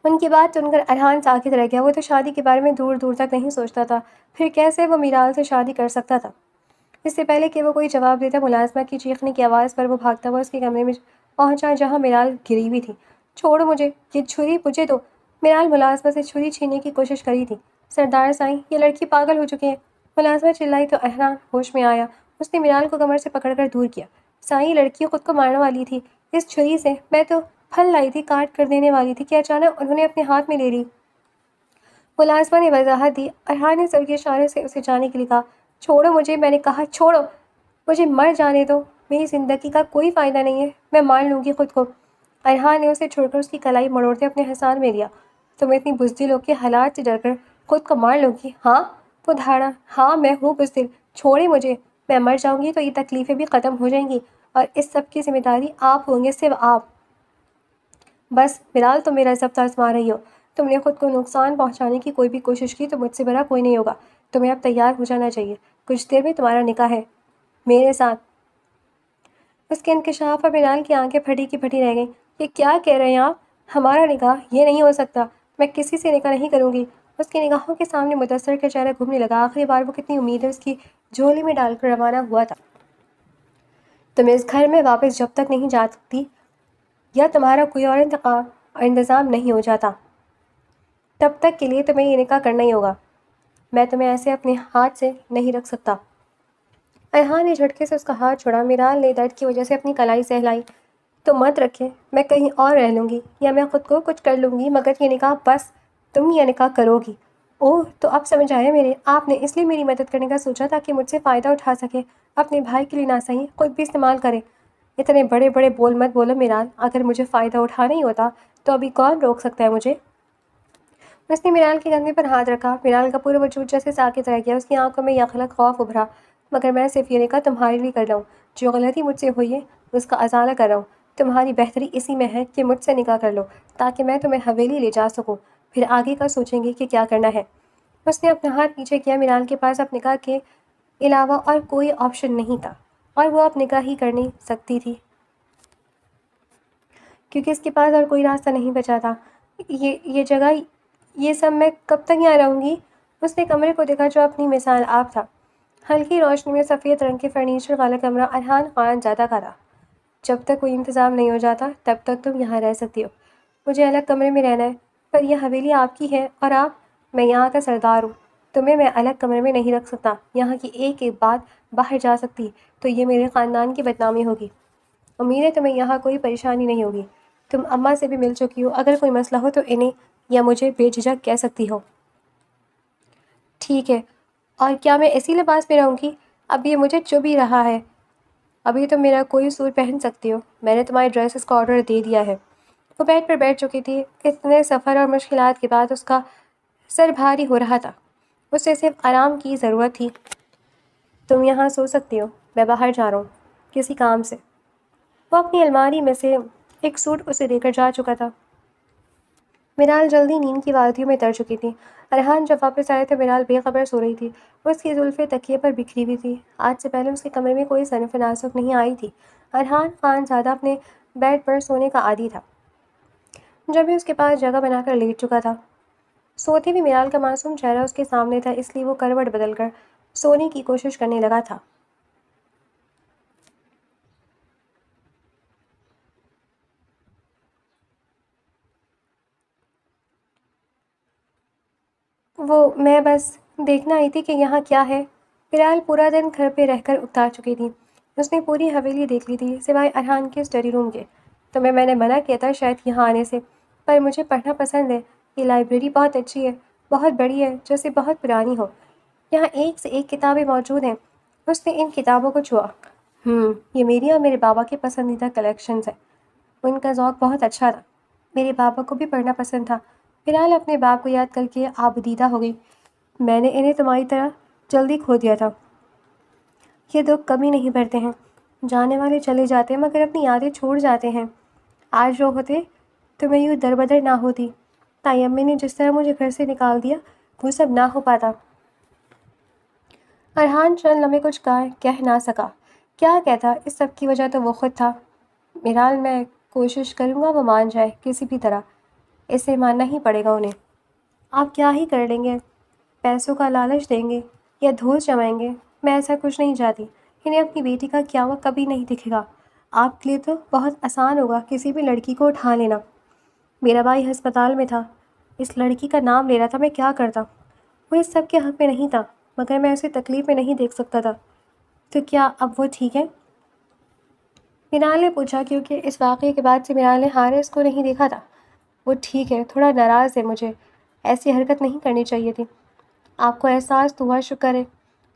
ان کی بات سن کر ارحان ساکت رہ گیا۔ وہ تو شادی کے بارے میں دور دور تک نہیں سوچتا تھا، پھر کیسے وہ میرال سے شادی کر سکتا تھا؟ اس سے پہلے کہ وہ کوئی جواب دیتا، ملازمہ کی چیخنے کی آواز پر وہ بھاگتا ہوا اس کے کمرے میں پہنچا جہاں میرال گری ہوئی تھی۔ چھوڑو مجھے، یہ چھری مجھے دو۔ میرال ملازمہ سے چھری چھیننے کی کوشش کری تھی۔ سردار سائیں، یہ لڑکی پاگل ہو چکی ہے، ملازمہ چلائی تو ارحان ہوش میں آیا۔ اس نے میرال کو کمر سے پکڑ کر دور کیا۔ سائیں، یہ لڑکی خود کو مارنے والی تھی اس چھری سے، میں تو پھل لائی تھی کاٹ کر دینے والی تھی کہ اچانک انہوں نے اپنے ہاتھ میں لے لی۔ ملازمہ نے وضاحت دی۔ ارحان نے سر کے اشارے سے اسے جانے کے لیے کہا۔ چھوڑو مجھے، میں نے کہا چھوڑو، مجھے مر جانے دو، میری زندگی کا کوئی فائدہ نہیں ہے، میں مار لوں گی خود کو۔ ارحان نے اسے چھوڑ کر اس کی کلائی مڑوڑتے اپنے حصان میں لیا۔ تم اتنی بزدل ہو کہ حالات سے ڈر کر خود کو مار لو گی، ہاں؟ وہ دھاڑا، ہاں میں ہوں بزدل، چھوڑے مجھے، میں مر جاؤں گی تو یہ تکلیفیں بھی ختم ہو جائیں گی اور اس سب کی ذمہ داری آپ ہوں گے، صرف آپ۔ بس میرال، تم میرا سب آزما رہی ہو، تم نے خود کو نقصان پہنچانے کی کوئی بھی کوشش کی تو مجھ سے بڑا کوئی نہیں ہوگا۔ تمہیں اب تیار ہو جانا چاہیے، کچھ دیر میں تمہارا نکاح ہے میرے ساتھ۔ اس کے انکشاف پر میرال کی آنکھیں پھٹی کی پھٹی رہ گئیں۔ یہ کیا کہہ رہے ہیں آپ؟ ہمارا نکاح؟ یہ نہیں ہو سکتا، میں کسی سے نکاح نہیں کروں گی۔ اس کی نگاہوں کے سامنے مدثر کا چہرہ گھومنے لگا۔ آخری بار وہ کتنی امیدیں اس کی جھولی میں ڈال کر روانہ ہوا تھا۔ تم اس گھر میں واپس جب تک نہیں جا سکتی یا تمہارا کوئی اور انتظام نہیں ہو جاتا، تب تک کے لیے تمہیں یہ نکاح کرنا ہی ہوگا۔ میں تمہیں ایسے اپنے ہاتھ سے نہیں رکھ سکتا۔ ارحان نے جھٹکے سے اس کا ہاتھ چھوڑا۔ میرال نے درد کی وجہ سے اپنی کلائی سہلائی۔ تو مت رکھے، میں کہیں اور رہ لوں گی یا میں خود کو کچھ کر لوں گی مگر یہ نکاح، بس تم یہ نکاح کرو گی۔ اوہ، تو اب سمجھ آیا میرے، آپ نے اس لیے میری مدد کرنے کا سوچا تاکہ مجھ سے فائدہ اٹھا سکے، اپنے بھائی کے لیے نہ صحیح خود بھی استعمال کرے۔ اتنے بڑے بڑے بول مت بولو میرال، اگر مجھے فائدہ اٹھانا ہی ہوتا تو ابھی کون روک سکتا ہے مجھے؟ اس نے میرال کے کندھے پر ہاتھ رکھا۔ میرال کا پورا وجود جیسے ساکت رہ گیا، اس کی آنکھوں میں یخلق خوف ابھرا۔ مگر میں صرف یہ نکاح تمہارے لیے کر رہا ہوں، جو غلطی مجھ سے ہوئی ہے اس کا ازالہ کر رہا ہوں۔ تمہاری بہتری اسی میں ہے کہ مجھ سے نکاح کر لو تاکہ میں تمہیں حویلی لے جا سکوں، پھر آگے کا سوچیں گے کہ کیا کرنا ہے۔ اس نے اپنا ہاتھ پیچھے کیا۔ میرال کے پاس اب نکاح کے علاوہ اور کوئی آپشن نہیں تھا اور وہ اب نکاح ہی کر نہیں سکتی تھی کیونکہ اس کے پاس اور کوئی راستہ نہیں بچا تھا۔ یہ جگہ، یہ سب میں کب تک یہاں رہوں گی؟ اس نے کمرے کو دیکھا جو اپنی مثال آپ تھا، ہلکی روشنی میں سفید رنگ کے فرنیچر والا کمرہ ارحان خان زادہ کا تھا۔ جب تک کوئی انتظام نہیں ہو جاتا تب تک تم یہاں رہ سکتی ہو، مجھے الگ کمرے میں رہنا ہے، پر یہ حویلی آپ کی ہے اور میں یہاں کا سردار ہوں، تمہیں میں الگ کمرے میں نہیں رکھ سکتا۔ یہاں کی ایک ایک بات باہر جا سکتی تو یہ میرے خاندان کی بدنامی ہوگی۔ امید ہے تمہیں یہاں کوئی پریشانی نہیں ہوگی۔ تم اماں سے بھی مل چکی ہو، اگر کوئی مسئلہ ہو تو انہیں یا مجھے بے جھجک کہہ سکتی ہو۔ ٹھیک ہے، اور کیا میں اسی لباس میں رہوں گی؟ اب یہ مجھے چبھ ہی رہا ہے۔ ابھی تم میرا کوئی سوٹ پہن سکتی ہو، میں نے تمہاری ڈریسز کا آرڈر دے دیا ہے۔ وہ بیڈ پر بیٹھ چکی تھی۔ اتنے سفر اور مشکلات کے بعد اس کا سر بھاری ہو رہا تھا، اسے صرف آرام کی ضرورت تھی۔ تم یہاں سو سکتی ہو، میں باہر جا رہا ہوں کسی کام سے۔ وہ اپنی الماری میں سے ایک سوٹ اسے دے کر جا چکا تھا۔ میرال جلدی نیند کی وادیوں میں تر چکی تھی۔ ارحان جب واپس آئے تو میرال بے خبر سو رہی تھی، اس کی زلفیں تکیے پر بکھری ہوئی تھی۔ آج سے پہلے اس کے کمرے میں کوئی صنف ناسک نہیں آئی تھی۔ ارحان خان زادہ اپنے بیڈ پر سونے کا عادی تھا۔ جب بھی اس کے پاس جگہ بنا کر لیٹ چکا تھا۔ سوتی ہوئی میرال کا معصوم چہرہ اس کے سامنے تھا، اس لیے وہ کروٹ بدل کر سونے کی کوشش کرنے لگا تھا۔ میں بس دیکھنا آئی تھی کہ یہاں کیا ہے۔ میرال پورا دن گھر پہ رہ کر اکتا چکی تھی۔ اس نے پوری حویلی دیکھ لی تھی سوائے ارحان کے اسٹڈی روم کے۔ میں نے منع کیا تھا شاید یہاں آنے سے، پر مجھے پڑھنا پسند ہے۔ یہ لائبریری بہت اچھی ہے، بہت بڑی ہے، جیسے بہت پرانی ہو۔ یہاں ایک سے ایک کتابیں موجود ہیں۔ اس نے ان کتابوں کو چھوا۔ یہ میری اور میرے بابا کے پسندیدہ کلیکشنز ہیں۔ ان کا ذوق بہت اچھا تھا۔ میرے بابا کو بھی پڑھنا پسند تھا۔ میرال اپنے باپ کو یاد کر کے آبدیدہ ہو گئی۔ میں نے انہیں تمہاری طرح جلدی کھو دیا تھا۔ یہ دکھ کبھی نہیں بھرتے ہیں۔ جانے والے چلے جاتے ہیں مگر اپنی یادیں چھوڑ جاتے ہیں۔ آج جو ہوتے تو میں یوں در بدر نہ ہوتی۔ تائی امی نے جس طرح مجھے گھر سے نکال دیا وہ سب نہ ہو پاتا۔ ارحان چند لمحے کچھ کہہ نہ سکا۔ کیا کہتا؟ اس سب کی وجہ تو وہ خود تھا۔ میرال، میں کوشش کروں گا وہ مان جائے کسی بھی طرح۔ اسے ماننا ہی پڑے گا انہیں۔ آپ کیا ہی کر لیں گے؟ پیسوں کا لالچ دیں گے یا دھوس جمائیں گے؟ میں ایسا کچھ نہیں چاہتی۔ انہیں اپنی بیٹی کا کیا ہوا کبھی نہیں دکھے گا۔ آپ کے لیے تو بہت آسان ہوگا کسی بھی لڑکی کو اٹھا لینا۔ میرا بھائی ہسپتال میں تھا، اس لڑکی کا نام لے رہا تھا، میں کیا کرتا؟ وہ اس سب کے حق میں نہیں تھا مگر میں اسے تکلیف میں نہیں دیکھ سکتا تھا۔ تو کیا اب وہ ٹھیک ہے؟ میرال نے پوچھا، کیونکہ اس واقعے کے بعد سے میرال نے حارث کو نہیں دیکھا تھا۔ وہ ٹھیک ہے، تھوڑا ناراض ہے، مجھے ایسی حرکت نہیں کرنی چاہیے تھی۔ آپ کو احساس تو ہوا، شکر ہے۔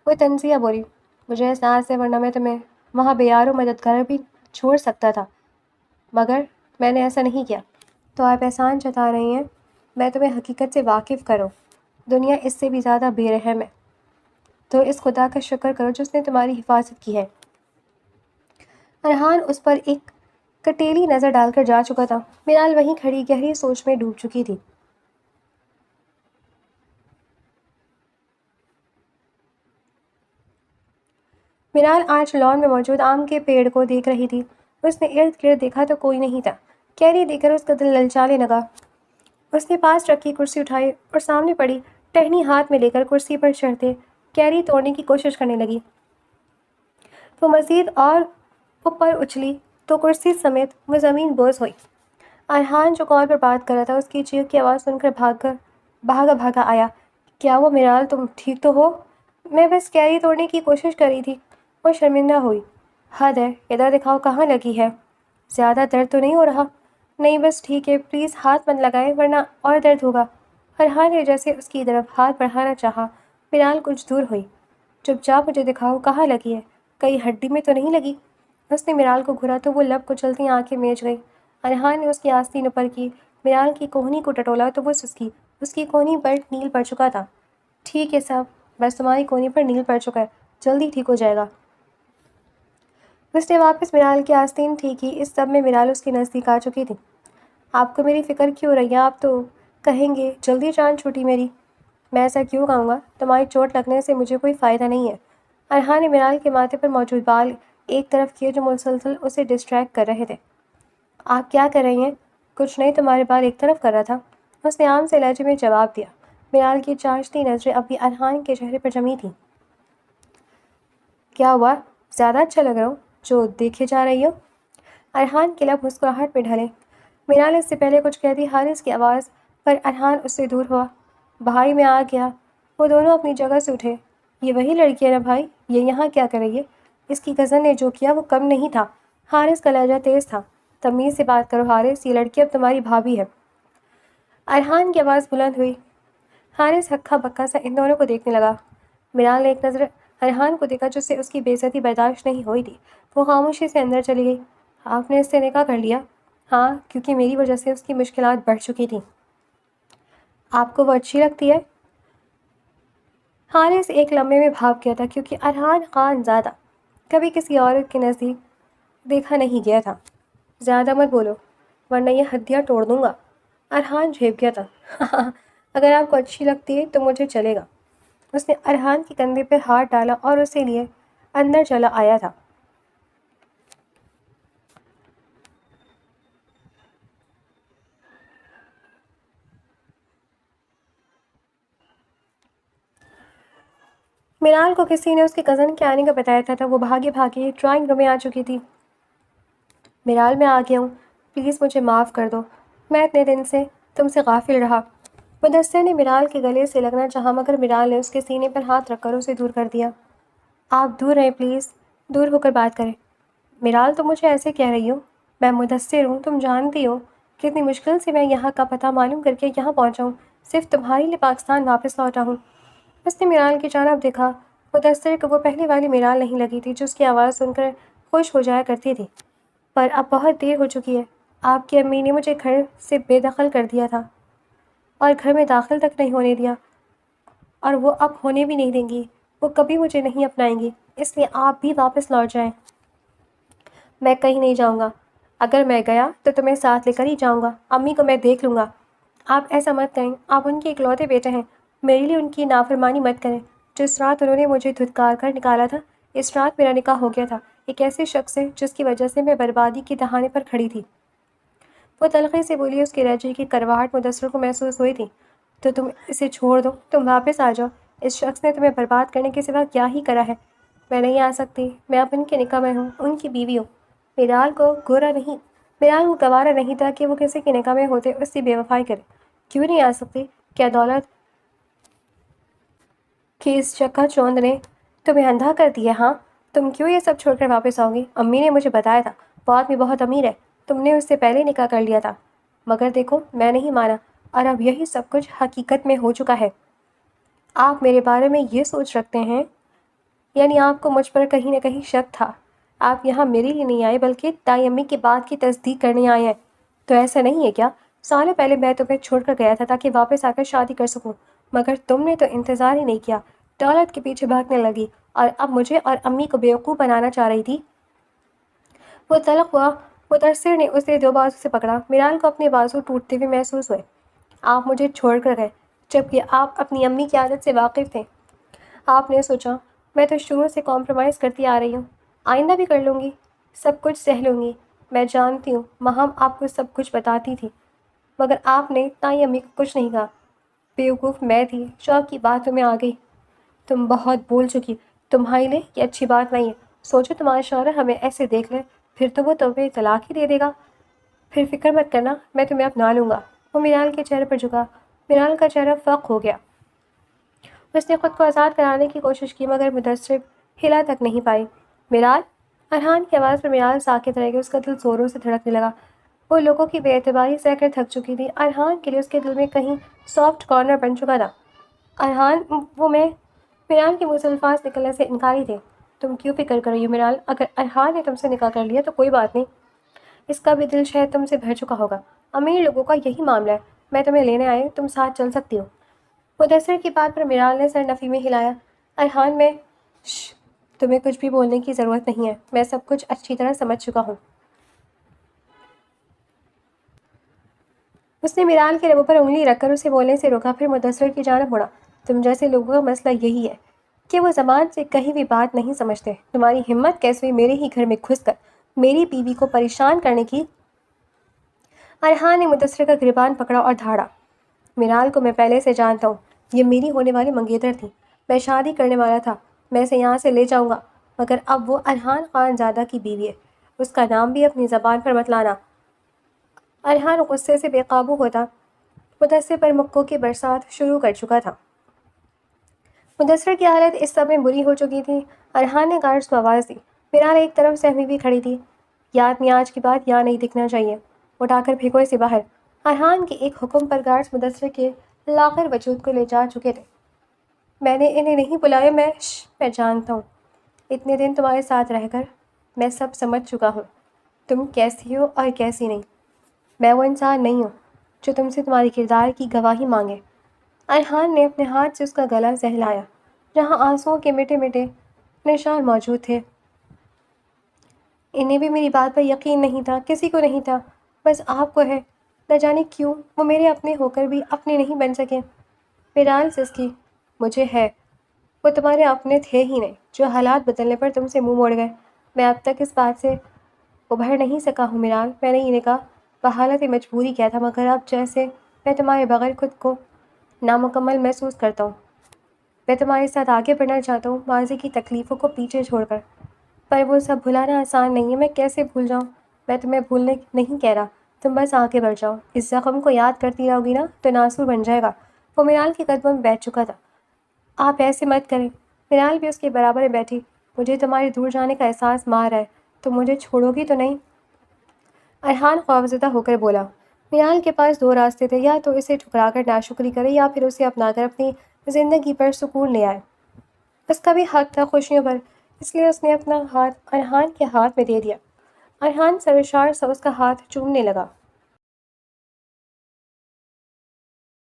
وہ تنزیہ بولی، مجھے احساس ہے ورنہ میں تمہیں وہاں بے یار و مددگار بھی چھوڑ سکتا تھا، مگر میں نے ایسا نہیں کیا۔ تو آپ احسان جتا رہی ہیں؟ میں تمہیں حقیقت سے واقف کروں، دنیا اس سے بھی زیادہ بے رحم ہے۔ تو اس خدا کا شکر کرو جس نے تمہاری حفاظت کی ہے۔ ارحان اس پر ایک کٹیلی نظر ڈال کر جا چکا تھا۔ میرال وہیں کھڑی گہری سوچ میں ڈوب چکی تھی۔ میرال آج لان میں موجود آم کے پیڑ کو دیکھ رہی تھی۔ اس نے ارد گرد دیکھا تو کوئی نہیں تھا۔ کیری دیکھ کر اس کا دل للچانے لگا۔ اس نے پاس رکھی کرسی اٹھائی اور سامنے پڑی ٹہنی ہاتھ میں لے کر کرسی پر چڑھتے کیری توڑنے کی کوشش کرنے لگی۔ وہ مزید اور اوپر اچھلی تو کرسی سمیت وہ زمین بوس ہوئی۔ ارحان جو کال پر بات کر رہا تھا، اس کی چیخ کی آواز سن کر بھاگا آیا۔ کیا وہ میرال، تم ٹھیک تو ہو؟ میں بس کیری توڑنے کی کوشش کر رہی تھی۔ وہ شرمندہ ہوئی۔ حد ہے، ادھر دکھاؤ کہاں لگی ہے؟ زیادہ درد تو نہیں ہو رہا؟ نہیں بس ٹھیک ہے، پلیز ہاتھ مت لگائیں ورنہ اور درد ہوگا۔ ارحان نے جیسے اس کی طرف ہاتھ بڑھانا چاہا۔ میرال کچھ دور ہوئی۔ چپ چاپ مجھے دکھاؤ کہاں لگی ہے، کہیں ہڈی میں تو نہیں لگی؟ اس نے میرال کو گھورا تو وہ لب کچلتی آنکھیں میچ گئی۔ ارحان نے اس کی آستین اوپر کی، میرال کی کوہنی کو ٹٹولا تو وہ سسکی۔ اس کی کوہنی پر نیل پڑ چکا تھا۔ ٹھیک ہے صاحب، بس تمہاری کوہنی پر نیل پڑ چکا ہے، جلدی ٹھیک ہو جائے گا۔ اس نے واپس میرال کی آستین ٹھیک کی۔ اس سب میں میرال اس کے نزدیک آ چکی تھی۔ آپ کو میری فکر کیوں رہی ہے؟ آپ تو کہیں گے جلدی جان چھوٹی میری۔ میں ایسا کیوں کہوں گا؟ تمہاری چوٹ لگنے سے مجھے کوئی فائدہ نہیں ہے۔ ارحان نے میرال کے ماتھے پر موجود بال ایک طرف کیے جو مسلسل اسے ڈسٹریکٹ کر رہے تھے۔ آپ کیا کر رہی ہیں؟ کچھ نہیں، تمہارے بال ایک طرف کر رہا تھا، اس نے عام سے لہجے میں جواب دیا۔ میرال کی چاچتی نظریں اب بھی ارحان کے چہرے پر جمی تھیں۔ کیا ہوا؟ زیادہ اچھا لگ رہا ہوں جو دیکھے جا رہی ہو؟ ارحان کے لب مسکراہٹ میں ڈھلے۔ میرال اس سے پہلے کچھ کہتی حارث کی آواز پر ارحان اس سے دور ہوا۔ بھائی میں آ گیا۔ وہ دونوں اپنی جگہ سے اٹھے۔ یہ وہی لڑکی ہے نا بھائی؟ یہ یہاں کیا کر رہی ہے؟ اس کی کزن نے جو کیا وہ کم نہیں تھا۔ حارث کا لہجہ تیز تھا۔ تمیز سے بات کرو حارث، یہ لڑکی اب تمہاری بھابھی ہے۔ ارحان کی آواز بلند ہوئی۔ حارث ہکا بکا سا ان دونوں کو دیکھنے لگا۔ میرال نے ایک نظر ارحان کو دیکھا جس سے اس کی بے عزتی برداشت نہیں ہوئی تھی۔ وہ خاموشی سے اندر چلی گئی۔ آپ نے اس سے نکاح کر لیا؟ ہاں، کیونکہ میری وجہ سے اس کی مشکلات بڑھ چکی تھیں۔ آپ کو وہ اچھی لگتی ہے؟ حارث ایک لمحے میں بھاگ گیا تھا کیونکہ ارحان خان زادہ کبھی کسی عورت کے نزدیک دیکھا نہیں گیا تھا۔ زیادہ مت بولو ورنہ یہ ہڈیاں توڑ دوں گا۔ ارحان جھیپ گیا تھا۔ اگر آپ کو اچھی لگتی ہے تو مجھے چلے گا۔ اس نے ارحان کے کندھے پہ ہاتھ ڈالا اور اسے لیے اندر چلا آیا تھا۔ میرال کو کسی نے اس کے کزن کے آنے کا بتایا تھا وہ بھاگے بھاگے ڈرائنگ روم میں آ چکی تھی۔ میرال میں آ گیا ہوں، پلیز مجھے معاف کر دو، میں اتنے دن سے تم سے غافل رہا۔ مدثر نے میرال کے گلے سے لگنا چاہا مگر میرال نے اس کے سینے پر ہاتھ رکھ کر اسے دور کر دیا۔ آپ دور رہیں پلیز، دور ہو کر بات کریں۔ میرال تم مجھے ایسے کہہ رہی ہو؟ میں مدثر ہوں، تم جانتی ہو کتنی مشکل سے میں یہاں کا پتہ معلوم کر کے یہاں پہنچا ہوں، صرف تمہارے لیے پاکستان واپس لوٹا ہوں۔ اس نے میرال کی جانب دیکھا۔ مدثر کو وہ پہلی والی میرال نہیں لگی تھی جو اس کی آواز سن کر خوش ہو جایا کرتی تھی، پر اب بہت دیر ہو چکی ہے۔ آپ کی امی نے مجھے گھر سے بے دخل کر دیا تھا اور گھر میں داخل تک نہیں ہونے دیا، اور وہ اب ہونے بھی نہیں دیں گی، وہ کبھی مجھے نہیں اپنائیں گی، اس لیے آپ بھی واپس لوٹ جائیں۔ میں کہیں نہیں جاؤں گا، اگر میں گیا تو تمہیں ساتھ لے کر ہی جاؤں گا، امی کو میں دیکھ لوں گا۔ آپ ایسا مت کریں، آپ ان کے اکلوتے بیٹے ہیں، میرے لیے ان کی نافرمانی مت کریں۔ جس رات انہوں نے مجھے دھتکار کر نکالا تھا، اس رات میرا نکاح ہو گیا تھا ایک ایسے شخص سے جس کی وجہ سے میں بربادی کے دہانے پر کھڑی تھی۔ وہ تلخی سے بولی، اس کی لہجے کی کرواہٹ مدثر کو محسوس ہوئی تھی۔ تو تم اسے چھوڑ دو، تم واپس آ جاؤ، اس شخص نے تمہیں برباد کرنے کے سوا کیا ہی کرا ہے۔ میں نہیں آ سکتی، میں اب ان کے نکاح میں ہوں، ان کی بیوی ہوں۔ میرال کو گوارا نہیں تھا کہ وہ کسی کے نکاح میں ہوتے اس سے بے وفائی کرے۔ کیوں نہیں آ سکتی؟ کیا دولت کہ اس چکا چوند نے تمہیں اندھا کر دیا؟ ہاں، تم کیوں یہ سب چھوڑ کر واپس آؤ گی؟ امی نے مجھے بتایا تھا وہ آدمی بہت امیر ہے، تم نے اس سے پہلے نکاح کر لیا تھا، مگر دیکھو میں نہیں مانا، اور اب یہی سب کچھ حقیقت میں ہو چکا ہے۔ آپ میرے بارے میں یہ سوچ رکھتے ہیں، یعنی آپ کو مجھ پر کہیں نہ کہیں شک تھا۔ آپ یہاں میرے لیے نہیں آئے بلکہ دائی امی کی بات کی تصدیق کرنے آئے ہیں، تو ایسا نہیں ہے کیا؟ سالوں پہلے میں تمہیں چھوڑ کر گیا تھا تاکہ واپس آ کر شادی کر سکوں، مگر تم نے تو انتظار ہی نہیں کیا، دولت کے پیچھے بھاگنے لگی، اور اب مجھے اور امی کو بیوقوف بنانا چاہ رہی تھی۔ وہ طلق ہوا۔ مدثر نے اسے دو بازو سے پکڑا۔ میرال کو اپنے بازو ٹوٹتے ہوئے محسوس ہوئے۔ آپ مجھے چھوڑ کر گئے جبکہ آپ اپنی امی کی عادت سے واقف تھے۔ آپ نے سوچا میں تو شروع سے کمپرومائز کرتی آ رہی ہوں، آئندہ بھی کر لوں گی، سب کچھ سہ لوں گی۔ میں جانتی ہوں ماہم آپ کو سب کچھ بتاتی تھی، مگر آپ نے تائی امی کو کچھ نہیں کہا۔ بیوقوف میں تھی، شوق کی باتوں میں آ گئی۔ تم بہت بول چکی، تمہارے لیے یہ اچھی بات نہیں ہے۔ سوچو تمہارا شوہر ہمیں ایسے دیکھ لے، پھر تو وہ تمہیں طلاق ہی دے دے گا۔ پھر فکر مت کرنا، میں تمہیں اپنا لوں گا۔ وہ میرال کے چہرے پر جھکا۔ میرال کا چہرہ فق ہو گیا۔ اس نے خود کو آزاد کرانے کی کوشش کی مگر مدثر ہلا تک نہیں پائی۔ میرال! ارحان کی آواز پر میرال ساکت رہ گئی، اس کا دل زوروں سے دھڑکنے لگا۔ وہ لوگوں کی بے اعتباری سہ کر تھک چکی تھی۔ ارحان کے لیے اس کے دل میں کہیں سافٹ کارنر بن چکا تھا۔ ارحان، وہ میں میرال کے منہ سے الفاظ نکلنے سے انکاری تھے۔ تم کیوں فکر کر رہی ہو میرال؟ اگر ارحان نے تم سے نکاح کر لیا تو کوئی بات نہیں، اس کا بھی دل شاید تم سے بھر چکا ہوگا۔ امیر لوگوں کا یہی معاملہ ہے۔ میں تمہیں لینے آئی، تم ساتھ چل سکتی ہو۔ مدثر کی بات پر میرال نے سر نفی میں ہلایا۔ ارحان، میں تمہیں کچھ بھی بولنے کی ضرورت نہیں ہے، میں سب کچھ اچھی طرح سمجھ چکا ہوں۔ اس نے میرال کے لبوں پر انگلی رکھ کر اسے بولنے سے روکا، پھر مدثر کی جانب مڑا۔ تم جیسے لوگوں کا مسئلہ یہی ہے کہ وہ زبان سے کہیں بھی بات نہیں سمجھتے۔ تمہاری ہمت کیسے ہوئی میرے ہی گھر میں گھس کر میری بیوی کو پریشان کرنے کی؟ ارحان نے مدثر کا گریبان پکڑا اور دھاڑا۔ میرال کو میں پہلے سے جانتا ہوں، یہ میری ہونے والی منگیتر تھی، میں شادی کرنے والا تھا، میں اسے یہاں سے لے جاؤں گا، مگر اب وہ ارحان خان زادہ کی بیوی ہے، اس کا نام بھی اپنی زبان پر مت لانا۔ ارحان غصے سے بے قابو ہوتا مدثر پر مکوں کی برسات شروع کر چکا تھا۔ مدثر کی حالت اس سب میں بری ہو چکی تھی۔ ارحان نے گارڈز کو آواز دی۔ میرال ایک طرف سہمی بھی کھڑی تھی۔ یہ آدمی آج کے بعد یہاں نہیں دکھنا چاہیے، اٹھا کر پھینکو اسے باہر۔ ارحان کے ایک حکم پر گارڈز مدثر کے لاغر وجود کو لے جا چکے تھے۔ میں نے انہیں نہیں بلایا، میں جانتا ہوں، اتنے دن تمہارے ساتھ رہ کر میں سب سمجھ چکا ہوں، تم کیسی ہو اور کیسی نہیں۔ میں وہ انسان نہیں ہوں جو تم سے تمہارے کردار کی گواہی مانگے۔ ارحان نے اپنے ہاتھ سے اس کا گلا سہلایا جہاں آنسوؤں کے میٹھے میٹھے نشان موجود تھے۔ انہیں بھی میری بات پر یقین نہیں تھا، کسی کو نہیں تھا، بس آپ کو ہے۔ نہ جانے کیوں وہ میرے اپنے ہو کر بھی اپنے نہیں بن سکے۔ میرال سسکی، مجھے ہے، وہ تمہارے اپنے تھے ہی نہیں، جو حالات بدلنے پر تم سے منہ موڑ گئے۔ میں اب تک اس بات سے ابھر نہیں سکا ہوں میرال، میں نے انہیں کہا بحالت مجبوری کیا تھا، مگر اب جیسے میں تمہارے بغیر خود کو نامکمل محسوس کرتا ہوں۔ میں تمہارے ساتھ آگے بڑھنا چاہتا ہوں، ماضی کی تکلیفوں کو پیچھے چھوڑ کر۔ پر وہ سب بھلانا آسان نہیں ہے، میں کیسے بھول جاؤں؟ میں تمہیں بھولنے نہیں کہہ رہا، تم بس آگے بڑھ جاؤ۔ اس زخم کو یاد کرتی رہو گی نا تو ناسور بن جائے گا۔ وہ میرال کے قدموں میں بیٹھ چکا تھا۔ آپ ایسے مت کریں۔ میرال بھی اس کے برابر میں بیٹھی۔ مجھے تمہارے دور جانے کا احساس مار رہا ہے، تم مجھے چھوڑو گی تو نہیں؟ ارحان خوفزدہ ہو کر بولا۔ میرال کے پاس دو راستے تھے، یا تو اسے ٹھکرا کر ناشکری کرے یا پھر اسے اپنا کر اپنی زندگی پر سکون لے آئے۔ اس کا بھی حق تھا خوشیوں پر، اس لیے اس نے اپنا ہاتھ ارحان کے ہاتھ میں دے دیا۔ ارحان سرشار سا اس کا ہاتھ چومنے لگا۔